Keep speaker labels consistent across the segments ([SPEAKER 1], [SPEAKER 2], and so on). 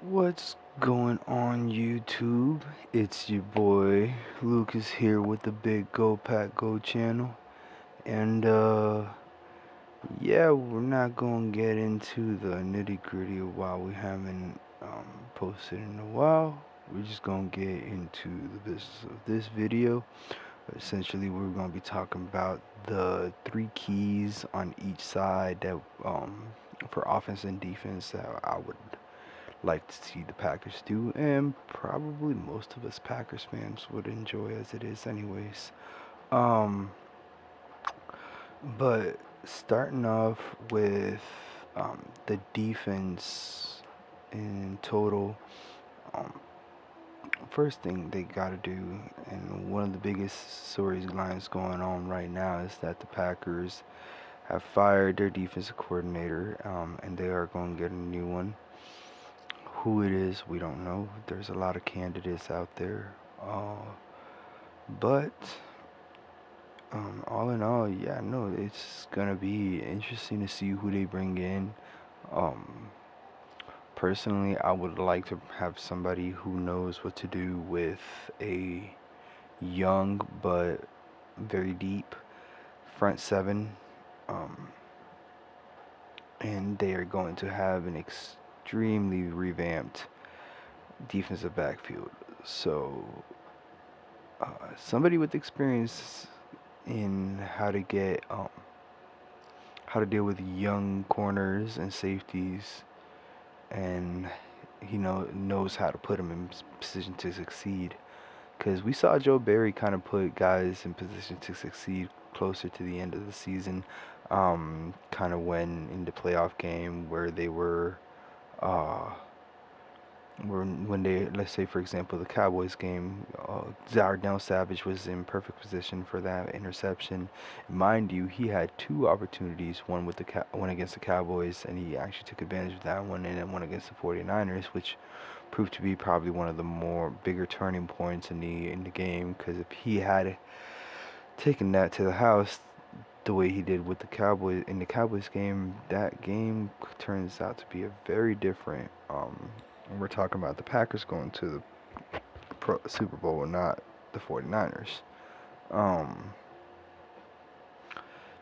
[SPEAKER 1] What's going on YouTube? It's your boy Lucas here with the Big Go Pack Go channel. And yeah, we're not gonna get into the nitty gritty of why we haven't posted in a while. We're just gonna get into the business of this video. Essentially, we're gonna be talking about the three keys on each side that for offense and defense that I would like to see the Packers do, and probably most of us Packers fans would enjoy as it is, anyways. Um, but starting off with the defense in total, um, first thing they got to do, and one of the biggest storylines going on right now, is that the Packers have fired their defensive coordinator, and they are going to get a new one. Who it is, we don't know. There's a lot of candidates out there. But all in all, yeah, no, it's gonna be interesting to see who they bring in. Um, Personally, I would like to have somebody who knows what to do with a young but very deep front seven. Um, and they are going to have an extremely revamped defensive backfield. So somebody with experience in how to deal with young corners and safeties, and he knows how to put them in position to succeed. Because we saw Joe Barry kind of put guys in position to succeed closer to the end of the season, kind of when in the playoff game where they were uh, when they, let's say for example, the Cowboys game, Darnell Savage was in perfect position for that interception. Mind you, he had two opportunities, one with one against the Cowboys, and he actually took advantage of that one, and then one against the 49ers, which proved to be probably one of the more bigger turning points in the game. Because if he had taken that to the house the way he did with the Cowboys in the Cowboys game, that game turns out to be a very different. We're talking about the Packers going to the Super Bowl, and not the 49ers. Um,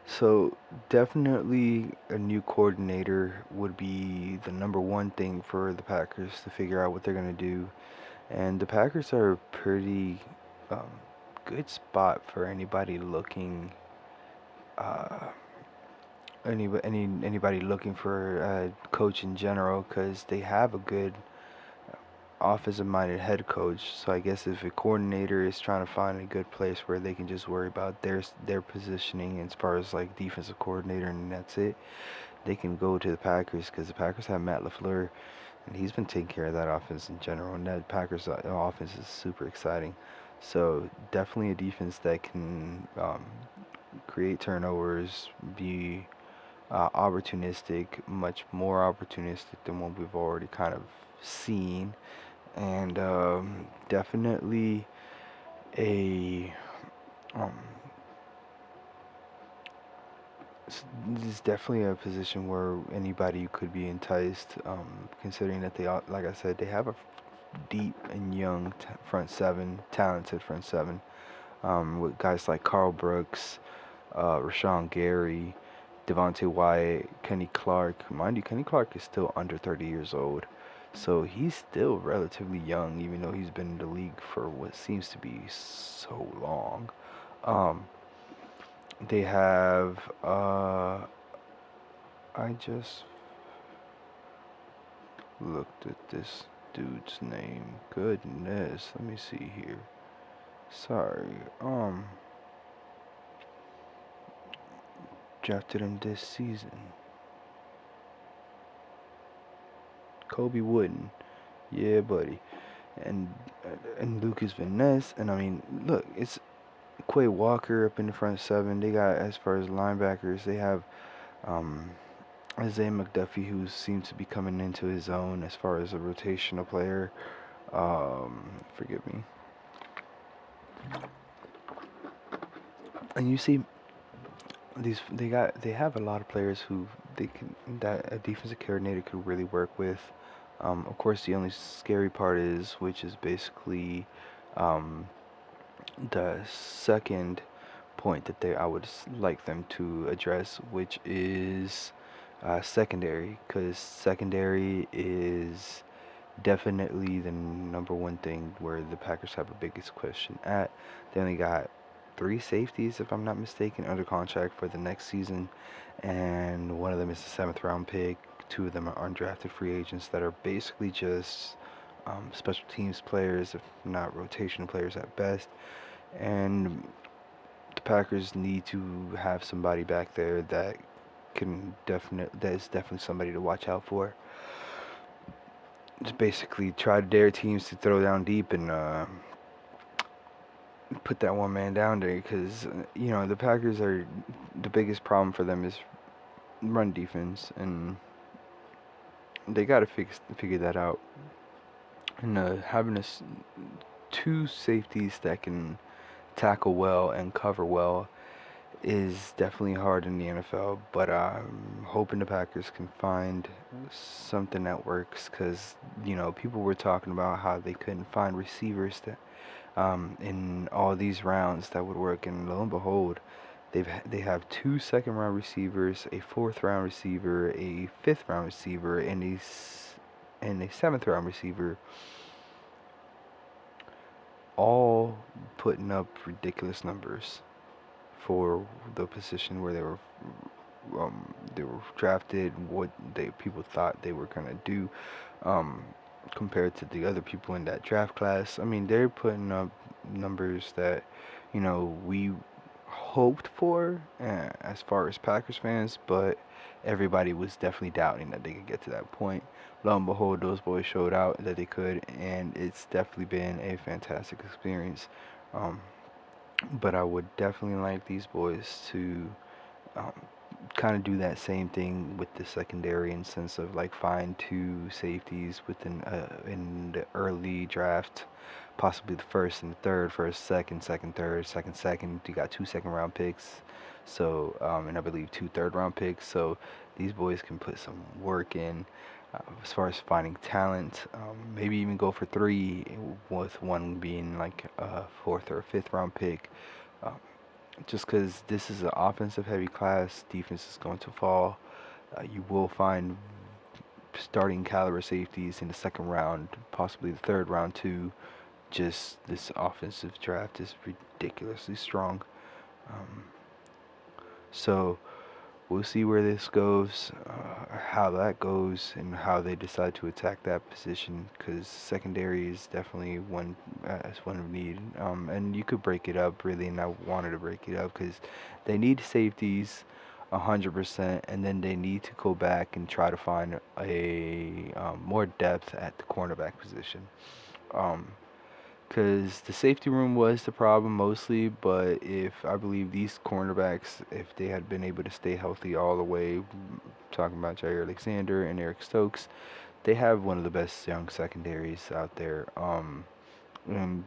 [SPEAKER 1] so definitely a new coordinator would be the number one thing for the Packers to figure out what they're gonna do. And the Packers are a pretty um, good spot for anybody looking uh, anybody looking for a coach in general, because they have a good offensive-minded head coach. So I guess if a coordinator is trying to find a good place where they can just worry about their positioning as far as like defensive coordinator, and that's it, they can go to the Packers, because the Packers have Matt LaFleur, and he's been taking care of that offense in general. And that Packers offense is super exciting. So definitely a defense that can create turnovers, be opportunistic, much more opportunistic than what we've already kind of seen, and definitely a um, this is definitely a position where anybody could be enticed, considering that like I said, they have a deep and young front seven, talented front seven, with guys like Carl Brooks, Rashawn Gary, Devontae Wyatt, Kenny Clark. Mind you, Kenny Clark is still under 30 years old. So he's still relatively young, even though he's been in the league for what seems to be so long. Um, they have, I just looked at this dude's name. Goodness, let me see here. Sorry. Drafted him this season. Kobe Wooden. Yeah, buddy. And Lucas Van Ness. And I mean, look, it's Quay Walker up in the front seven. They got, as far as linebackers, they have um, Isaiah McDuffie, who seems to be coming into his own as far as a rotational player. Forgive me. And you see, they have a lot of players who that a defensive coordinator could really work with. Of course, the only scary part is, which is basically um, the second point that I would like them to address, which is secondary, because secondary is definitely the number one thing where the Packers have a biggest question at. They only got three safeties, if I'm not mistaken, under contract for the next season, and one of them is a seventh round pick. Two of them are undrafted free agents that are basically just special teams players, if not rotation players at best. And the Packers need to have somebody back there that that is definitely somebody to watch out for. Just basically try to dare teams to throw down deep and put that one man down there, because the Packers are, the biggest problem for them is run defense, and they got to figure that out. And having two safeties that can tackle well and cover well is definitely hard in the NFL, but I'm hoping the Packers can find something that works, because people were talking about how they couldn't find receivers that in all these rounds that would work, and lo and behold, they have two second round receivers, a fourth round receiver, a fifth round receiver, and a seventh round receiver, all putting up ridiculous numbers for the position where they were drafted, what people thought they were gonna do, um, compared to the other people in that draft class. I mean, they're putting up numbers that we hoped for, as far as Packers fans, but everybody was definitely doubting that they could get to that point. Lo and behold, those boys showed out that they could, and it's definitely been a fantastic experience. Um, but I would definitely like these boys to um, kind of do that same thing with the secondary, in sense of like find two safeties within in the early draft, possibly the first and the third, first, second, second, third, second, second. You got two second round picks, so and I believe two third round picks. So these boys can put some work in. As far as finding talent, maybe even go for three, with one being like a fourth or a fifth round pick. Um, just because this is an offensive heavy class, defense is going to fall. You will find starting caliber safeties in the second round, possibly the third round too. Just this offensive draft is ridiculously strong. Um, so we'll see where this goes, how that goes, and how they decide to attack that position. Because secondary is definitely one of need. And you could break it up really, and I wanted to break it up because they need safeties 100%, and then they need to go back and try to find a more depth at the cornerback position. Um, because the safety room was the problem mostly, but if I believe these cornerbacks, if they had been able to stay healthy all the way, talking about Jair Alexander and Eric Stokes, they have one of the best young secondaries out there. And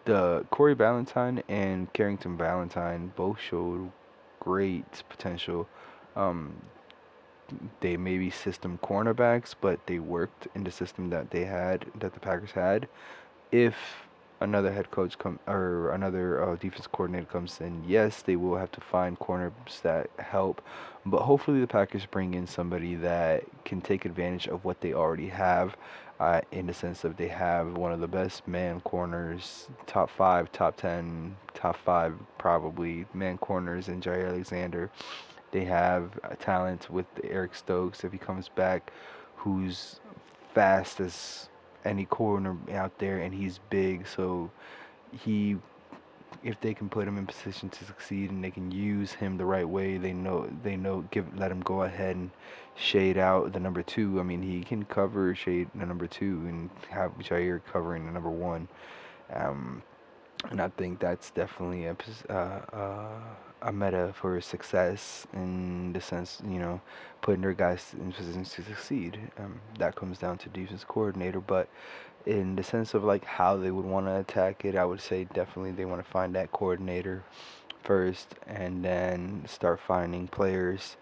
[SPEAKER 1] the Corey Ballantyne and Carrington Valentine both showed great potential. Um, they may be system cornerbacks, but they worked in the system that the Packers had. If another head coach come or another defense coordinator comes in, yes, they will have to find corners that help, but hopefully the Packers bring in somebody that can take advantage of what they already have, in the sense of they have one of the best man corners, top five, top 10, top five probably man corners in Jair Alexander. They have talent with Eric Stokes if he comes back, who's fast as any corner out there, and he's big. So he, if they can put him in position to succeed and they can use him the right way, they know let him go ahead and shade out the number two. I mean, he can cover shade the number two and have Jair covering the number one. Um, and I think that's definitely a meta for success, in the sense, putting their guys in positions to succeed. That comes down to defense coordinator, but in the sense of like how they would want to attack it, I would say definitely they want to find that coordinator first, and then start finding players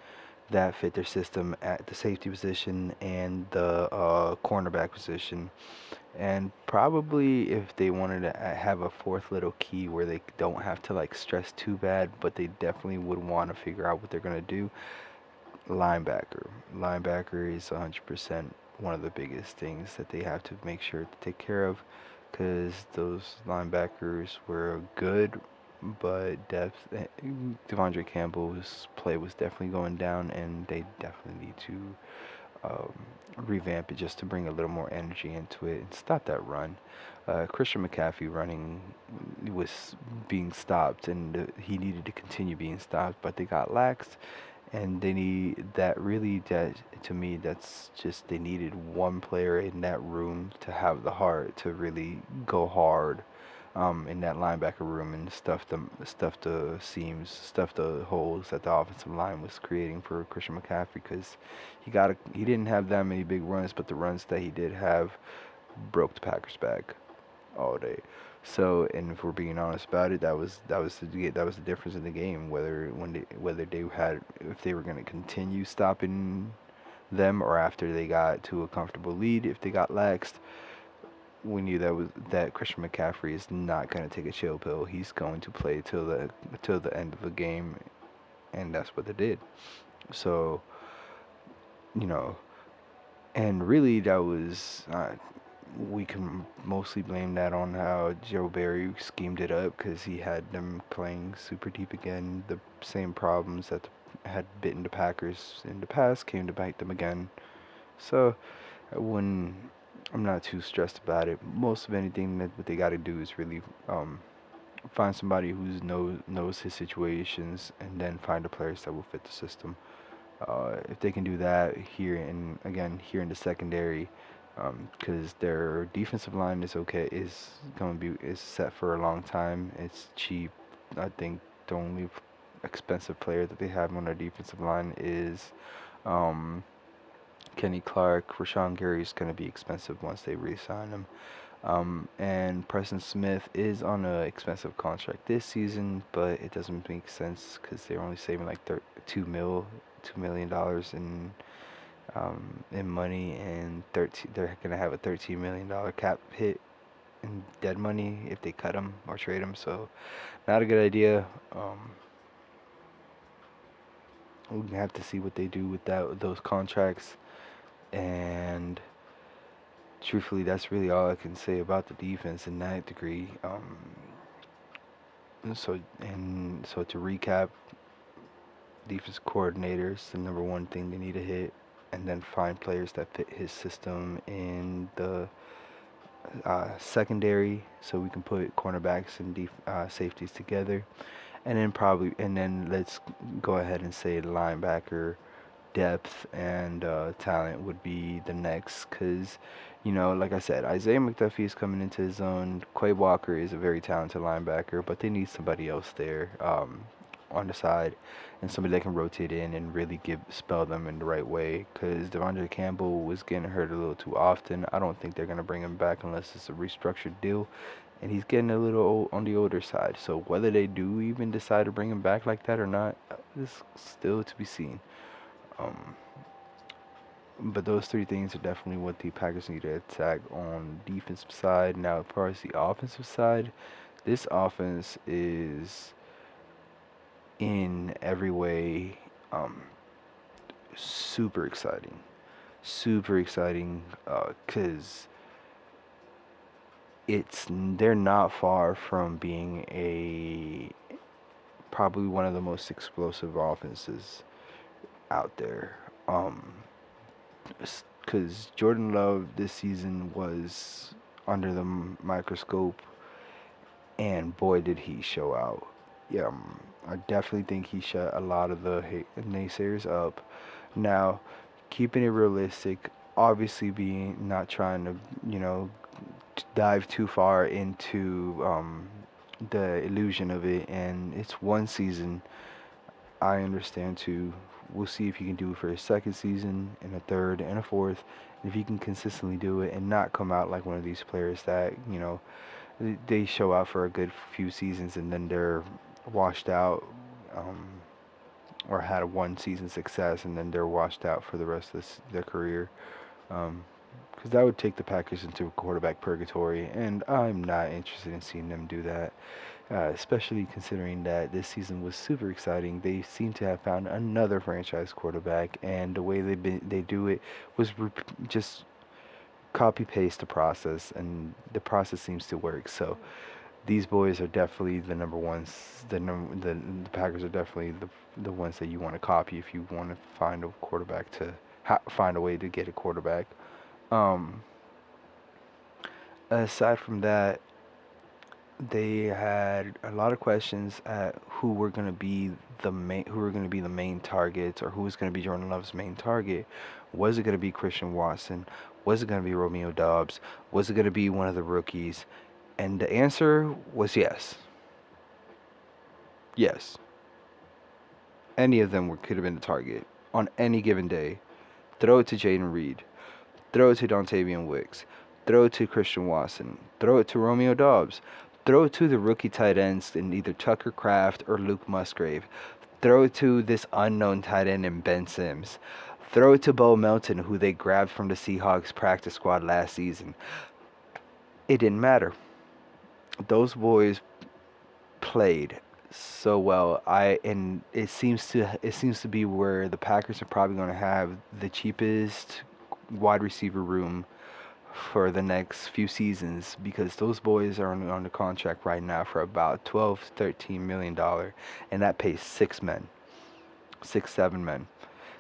[SPEAKER 1] that fit their system at the safety position and the cornerback position. And probably if they wanted to have a fourth little key where they don't have to like stress too bad, but they definitely would want to figure out what they're going to do, linebacker. Linebacker is 100% one of the biggest things that they have to make sure to take care of, because those linebackers were good, but depth. Devondre Campbell's play was definitely going down, and they definitely need to um, revamp it just to bring a little more energy into it and stop that run. Christian McCaffrey running was being stopped, and he needed to continue being stopped, but they got laxed, and they need that really. That to me, that's just they needed one player in that room to have the heart to really go hard. In that linebacker room and stuff the seams, stuff the holes that the offensive line was creating for Christian McCaffrey, because he didn't have that many big runs, but the runs that he did have broke the Packers back all day. So, and if we're being honest about it, that was the difference in the game. Whether they had if they were going to continue stopping them, or after they got to a comfortable lead, if they got laxed, we knew that Christian McCaffrey is not going to take a chill pill. He's going to play till the end of the game, and that's what they did. So, you know, and really that was we can mostly blame that on how Joe Barry schemed it up, because he had them playing super deep again. The same problems that had bitten the Packers in the past came to bite them again. So when I'm not too stressed about it. Most of anything that what they got to do is really find somebody who knows his situations, and then find the players that will fit the system. If they can do that here in the secondary, because their defensive line is set for a long time. It's cheap. I think the only expensive player that they have on their defensive line is um, Kenny Clark. Rashawn Gary is going to be expensive once they re-sign him. And Preston Smith is on an expensive contract this season, but it doesn't make sense because they're only saving like $2 million in money, and they're gonna have a $13 million cap hit in dead money if they cut him or trade him. So not a good idea. We have to see what they do with those contracts, and truthfully, that's really all I can say about the defense in that degree. So to recap, defense coordinators, the number one thing they need to hit, and then find players that fit his system in the secondary, so we can put cornerbacks and safeties together, and then let's go ahead and say linebacker depth and talent would be the next, because like I said, Isaiah McDuffie is coming into his own. Quay Walker is a very talented linebacker, but they need somebody else there on the side, and somebody that can rotate in and really spell them in the right way, because Devondre Campbell was getting hurt a little too often. I don't think they're going to bring him back unless it's a restructured deal, and he's getting a little on the older side. So whether they do even decide to bring him back like that or not is still to be seen. Um, but those three things are definitely what the Packers need to attack on the defensive side. Now, as far as the offensive side, this offense is in every way super exciting. Super exciting because they're not far from being probably one of the most explosive offenses out there. Because Jordan Love this season was under the microscope, and boy, did he show out. Yeah, I definitely think he shut a lot of the naysayers up. Now, keeping it realistic, obviously being not trying to, dive too far into the illusion of it, and it's one season. I understand too. We'll see if he can do it for his second season, and a third, and a fourth. If he can consistently do it and not come out like one of these players that, they show out for a good few seasons and then they're washed out. Um, or had a one season success and then they're washed out for the rest of their career. Um, because that would take the Packers into a quarterback purgatory, and I'm not interested in seeing them do that. Especially considering that this season was super exciting. They seem to have found another franchise quarterback, and the way they do it was just copy paste the process, and the process seems to work. So these boys are definitely the number ones. The Packers are definitely the ones that you want to copy if you want to find a quarterback to find a way to get a quarterback. Um, Aside from that, they had a lot of questions at who were going to be the main targets, or who was going to be Jordan Love's main target. Was it going to be Christian Watson? Was it going to be Romeo Doubs? Was it going to be one of the rookies? And the answer was yes. Yes. Any of them could have been the target on any given day. Throw it to Jaden Reed. Throw it to Dontavian Wicks. Throw it to Christian Watson. Throw it to Romeo Doubs. Throw it to the rookie tight ends in either Tucker Kraft or Luke Musgrave. Throw it to this unknown tight end in Ben Sims. Throw it to Bo Melton, who they grabbed from the Seahawks practice squad last season. It didn't matter. Those boys played so well. And it seems to be where the Packers are probably going to have the cheapest wide receiver room for the next few seasons, because those boys are on the contract right now for about 12-13 million dollar, and that pays 6 men, 6-7 men.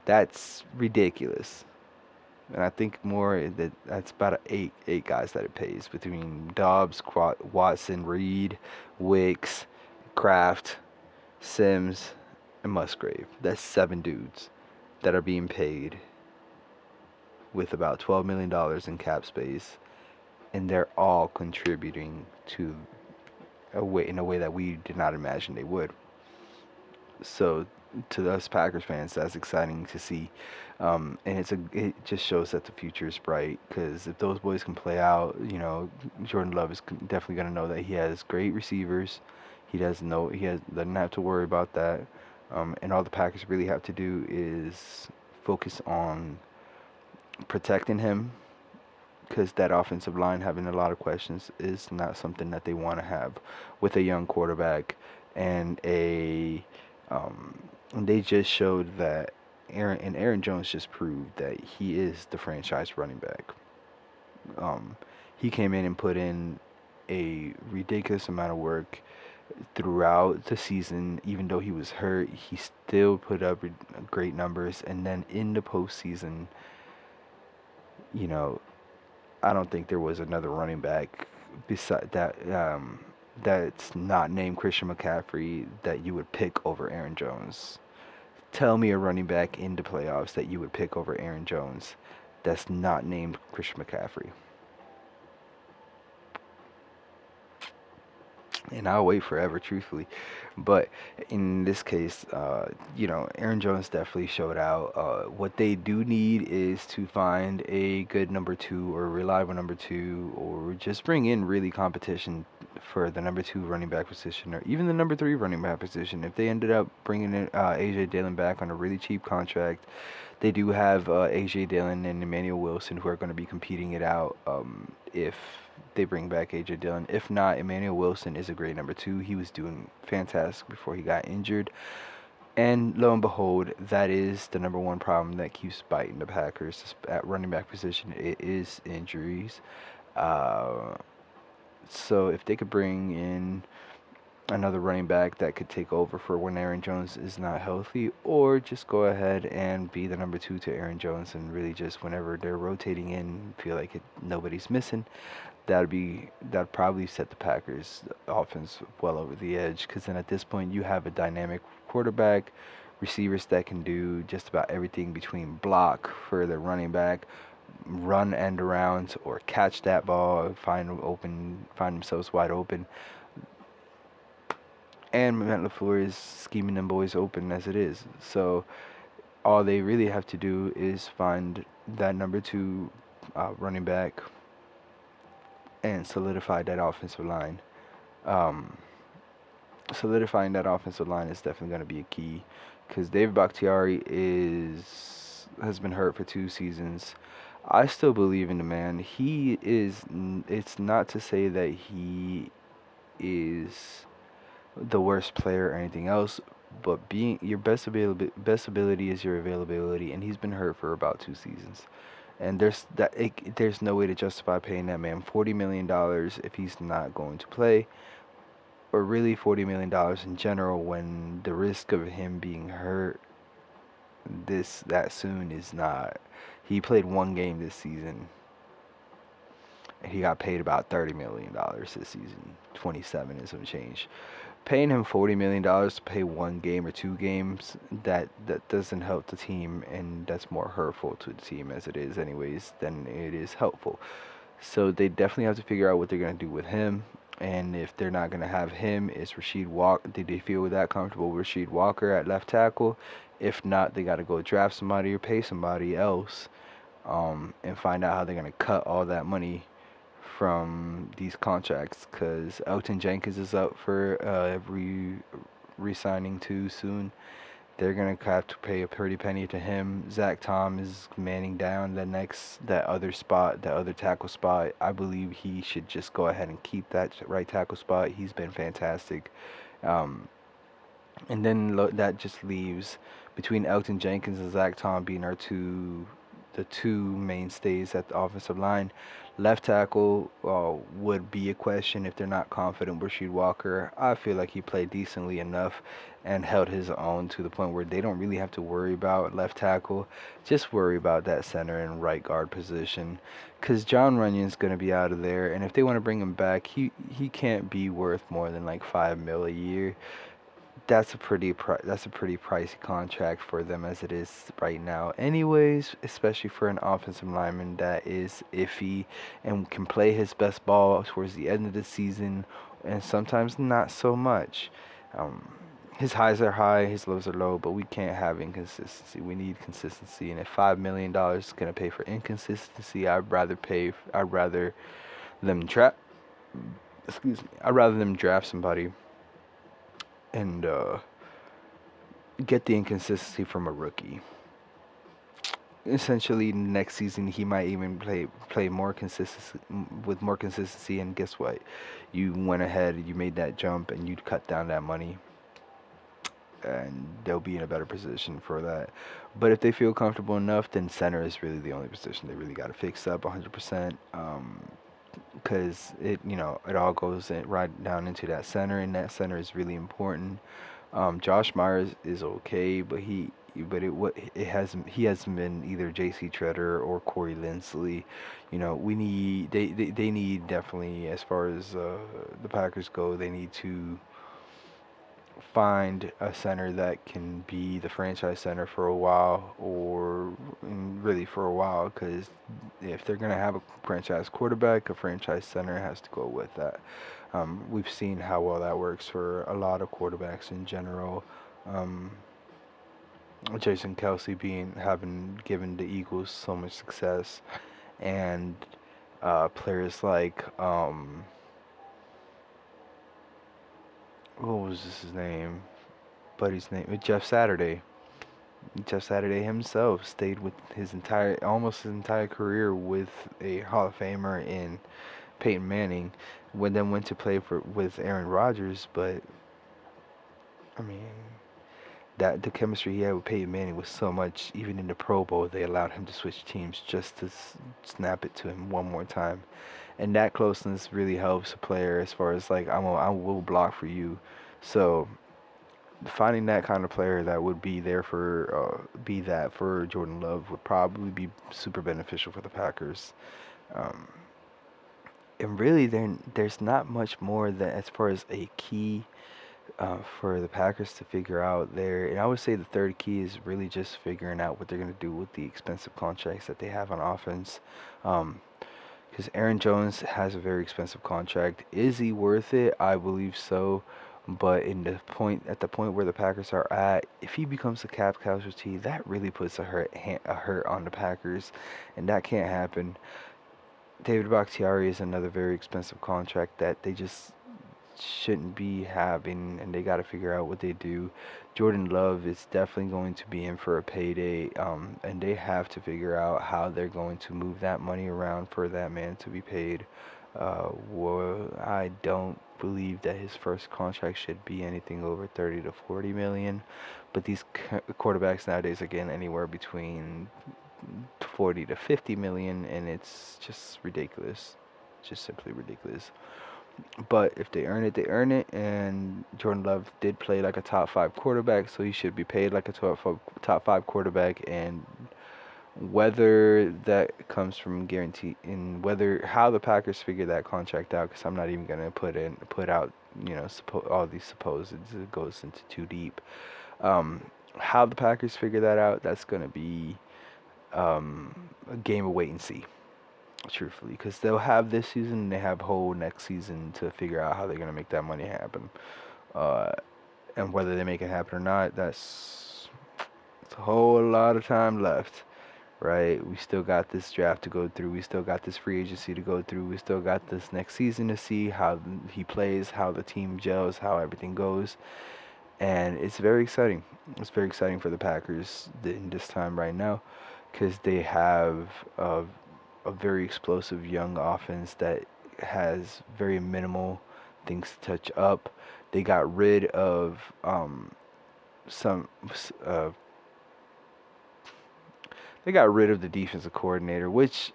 [SPEAKER 1] That's ridiculous. And I think more that's about eight guys that it pays between Dobbs, Watson, Reed, Wicks, Kraft, Sims, and Musgrave. That's 7 dudes that are being paid with about $12 million in cap space, and they're all contributing to in a way that we did not imagine they would. So to us Packers fans, that's exciting to see, and it just shows that the future is bright. Because if those boys can play out, Jordan Love is definitely going to know that he has great receivers. Doesn't have to worry about that, and all the Packers really have to do is focus on protecting him, because that offensive line having a lot of questions is not something that they want to have with a young quarterback. And they just showed that Aaron Jones just proved that he is the franchise running back. Um, he came in and put in a ridiculous amount of work throughout the season. Even though he was hurt, he still put up great numbers. And then in the postseason, you know, I don't think there was another running back beside that, that's not named Christian McCaffrey, that you would pick over Aaron Jones. Tell me a running back in the playoffs that you would pick over Aaron Jones that's not named Christian McCaffrey. And I'll wait forever, truthfully. But in this case, Aaron Jones definitely showed out. What they do need is to find a good number two, or reliable number two, or just bring in really competition for the number two running back position, or even the number three running back position. If they ended up bringing in AJ Dillon back on a really cheap contract, they do have AJ Dillon and Emmanuel Wilson who are going to be competing it out, if they bring back AJ Dillon. If not, Emmanuel Wilson is a great number two. He was doing fantastic before he got injured. And lo and behold, that is the number one problem that keeps biting the Packers at running back position. It is injuries. Uh, so if they could bring in another running back that could take over for when Aaron Jones is not healthy, or just go ahead and be the number two to Aaron Jones, and really just whenever they're rotating in, feel like nobody's missing, that'd probably set the Packers offense well over the edge. Because then at this point you have a dynamic quarterback, receivers that can do just about everything between block for the running back, run end arounds, or catch that ball, find themselves wide open. And Matt LaFleur is scheming them boys open as it is. So all they really have to do is find that number two running back and solidify that offensive line. Um, Solidifying that offensive line is definitely going to be a key, because David Bakhtiari has been hurt for 2 seasons. I still believe in the man. He is. It's not to say that he is the worst player or anything else, but being your best ability is your availability, and he's been hurt for about 2 seasons. And there's no way to justify paying that man $40 million if he's not going to play, or really $40 million in general when the risk of him being hurt that soon is not. He played 1 game this season, and he got paid about $30 million this season, 27 and some change. Paying him $40 million to play 1 game or 2 games, that doesn't help the team, and that's more hurtful to the team as it is anyways than it is helpful. So they definitely have to figure out what they're gonna do with him. And if they're not gonna have him, is Rasheed Walker? Did they feel that comfortable with Rasheed Walker at left tackle? If not, they gotta go draft somebody or pay somebody else, and find out how they're gonna cut all that money from these contracts, because Elton Jenkins is up for re-signing too soon. They're gonna have to pay a pretty penny to him. Zach Tom is manning down that other spot, that other tackle spot. I believe he should just go ahead and keep that right tackle spot. He's been fantastic. Um, and then that just leaves between Elton Jenkins and Zach Tom being the two mainstays at the offensive line. Left tackle would be a question if they're not confident with Rasheed Walker. I feel like he played decently enough and held his own to the point where they don't really have to worry about left tackle. Just worry about that center and right guard position, because John Runyon's going to be out of there, and if they want to bring him back, he can't be worth more than like $5 million a year. That's a pretty pricey contract for them as it is right now anyways, especially for an offensive lineman that is iffy and can play his best ball towards the end of the season and sometimes not so much. um, his highs are high, his lows are low, but we can't have inconsistency. We need consistency, and if $5 million is going to pay for inconsistency, I'd rather them trap excuse me, I'd rather them draft somebody and get the inconsistency from a rookie. Essentially, next season he might even play more consistency with more consistency. And guess what? You went ahead, you made that jump, and you cut down that money, and they'll be in a better position for that. But if they feel comfortable enough, then center is really the only position they really got to fix up 100%. Because it all goes right down into that center, and that center is really important. Josh Myers is okay, but he hasn't been either J.C. Treader or Corey Linsley. They need, definitely, as far as the Packers go, they need to find a center that can be the franchise center for a while, or really for a while, because if they're going to have a franchise quarterback, a franchise center has to go with that. We've seen how well that works for a lot of quarterbacks in general. Um, Jason Kelsey having given the Eagles so much success, and players like what was his name? Buddy's name, Jeff Saturday. Jeff Saturday himself stayed with almost his entire career with a Hall of Famer in Peyton Manning, then went to play with Aaron Rodgers. But I mean, that the chemistry he had with Peyton Manning was so much. Even in the Pro Bowl, they allowed him to switch teams just to snap it to him one more time, and that closeness really helps a player as far as like I will block for you. So finding that kind of player that would be there be that for Jordan Love would probably be super beneficial for the Packers. Um, and really, there's not much more that as far as a key for the Packers to figure out there. And I would say the third key is really just figuring out what they're going to do with the expensive contracts that they have on offense. Because Aaron Jones has a very expensive contract. Is he worth it? I believe so. But at the point where the Packers are at, if he becomes a cap casualty, that really puts a hurt on the Packers, and that can't happen. David Bakhtiari is another very expensive contract that they just shouldn't be having, and they got to figure out what they do. Jordan Love is definitely going to be in for a payday, and they have to figure out how they're going to move that money around for that man to be paid. I don't believe that his first contract should be anything over 30 to 40 million, but these quarterbacks nowadays are getting anywhere between 40 to 50 million, and it's just ridiculous. Just simply ridiculous. But if they earn it, they earn it. And Jordan Love did play like a top five quarterback, so he should be paid like a top five quarterback. And whether that comes from guarantee, and whether how the Packers figure that contract out, because I'm not even gonna put out all these supposed, it goes into too deep. Um, how the Packers figure that out, that's gonna be a game of wait and see, truthfully, because they'll have this season and they have whole next season to figure out how they're gonna make that money happen. Uh, and whether they make it happen or not, it's a whole lot of time left, right? We still got this draft to go through. We still got this free agency to go through. We still got this next season to see how he plays, how the team gels, how everything goes. And it's very exciting. It's very exciting for the Packers in this time right now, because they have a very explosive young offense that has very minimal things to touch up. They got rid of some. They got rid of the defensive coordinator, which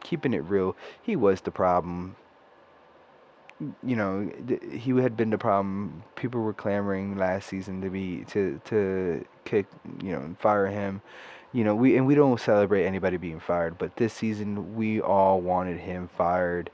[SPEAKER 1] keeping it real, he was the problem. He had been the problem. People were clamoring last season to kick, fire him. We don't celebrate anybody being fired, but this season we all wanted him fired,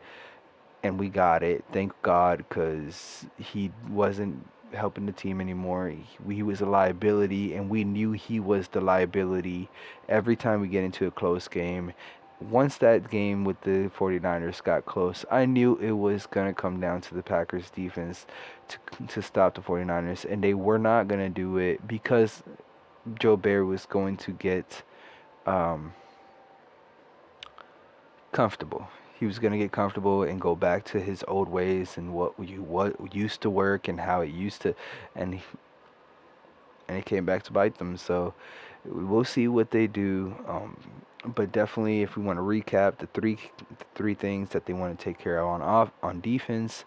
[SPEAKER 1] and we got it. Thank God, because he wasn't helping the team anymore. He was a liability, and we knew he was the liability every time we get into a close game. Once that game with the 49ers got close, I knew it was going to come down to the Packers defense to stop the 49ers, and they were not going to do it because Joe Barry was going to get um, comfortable. He was going to get comfortable and go back to his old ways and what used to work and how it used to, and he came back to bite them. So we'll see what they do. But definitely, if we want to recap the three things that they want to take care of on defense: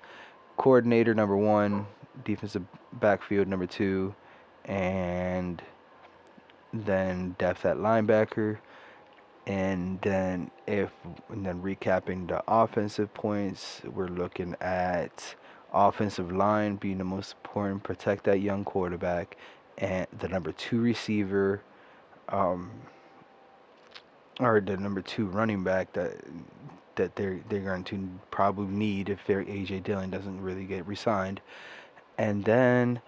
[SPEAKER 1] coordinator number one, defensive backfield number two, and then depth at linebacker. And then recapping the offensive points, we're looking at offensive line being the most important, protect that young quarterback, and the number two receiver, um, or the number two running back that they're going to probably need if their AJ Dillon doesn't really get re-signed. And then,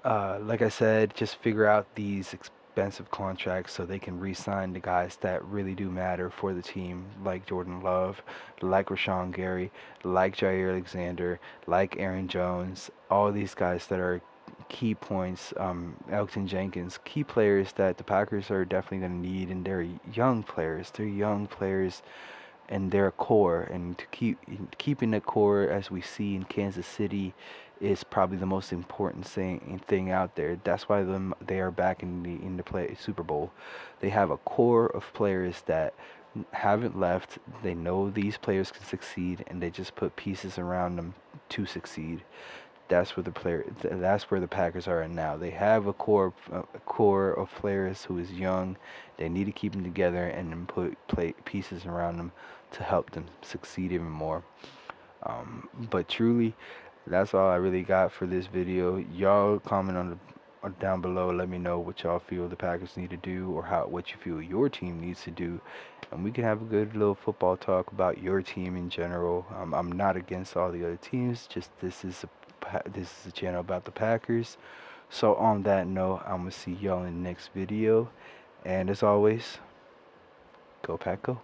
[SPEAKER 1] like I said, just figure out these expensive contracts so they can re-sign the guys that really do matter for the team, like Jordan Love, like Rashawn Gary, like Jair Alexander, like Aaron Jones, all these guys that are key points, Elgton Jenkins, key players that the Packers are definitely going to need, and they're young players. They're young players, and their core, and to keeping the core, as we see in Kansas City, is probably the most important thing out there. That's why they are back in the play Super Bowl. They have a core of players that haven't left. They know these players can succeed, and they just put pieces around them to succeed. That's where the Packers are at now. They have a core of players who is young. They need to keep them together and then put pieces around them to help them succeed even more. But truly, that's all I really got for this video. Y'all comment down below. Let me know what y'all feel the Packers need to do, or what you feel your team needs to do, and we can have a good little football talk about your team in general. I'm not against all the other teams. Just this is a channel about the Packers. So on that note, I'm gonna see y'all in the next video. And as always, go Pack Go.